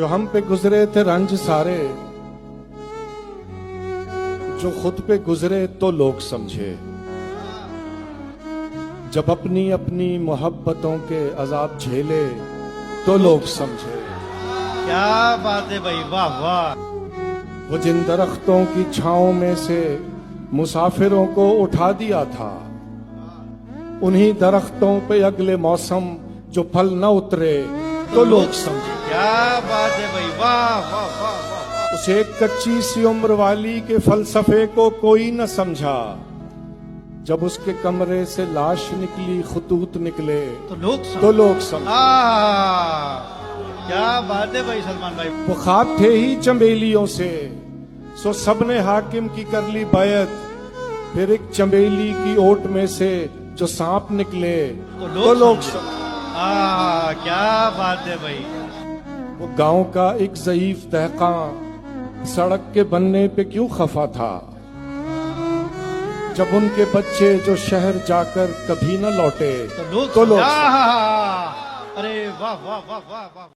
जो हम पे गुजरे थे रंज सारे, जो खुद पे गुजरे तो लोग समझे। जब अपनी अपनी मोहब्बतों के अजाब झेले तो लोग समझे। क्या बात है भाई, वाह वाह। वो जिन दरख्तों की छांव में से मुसाफिरों को उठा दिया था, उन्हीं दरख्तों पे अगले मौसम जो फल न उतरे तो लोग समझे। क्या बात है भाई, वाह वाह वाह वाह। उस एक कच्ची सी उम्र वाली के फलसफे को कोई न समझा। जब उसके कमरे से लाश निकली, खतूत निकले तो लोग समझे। क्या बात है भाई सलमान भाई। वो ख्वाब थे ही चंबेलियों से, सो सबने हाकिम की कर ली बैत। फिर एक चंबेली की ओट में से जो सांप निकले तो लोग समझे। क्या बात है भाई। वो गांव का एक ज़ईफ दहकां सड़क के बनने पे क्यों खफा था, जब उनके बच्चे जो शहर जाकर कभी न लौटे तो लोग अरे वाह वाह वाह वाह वाह।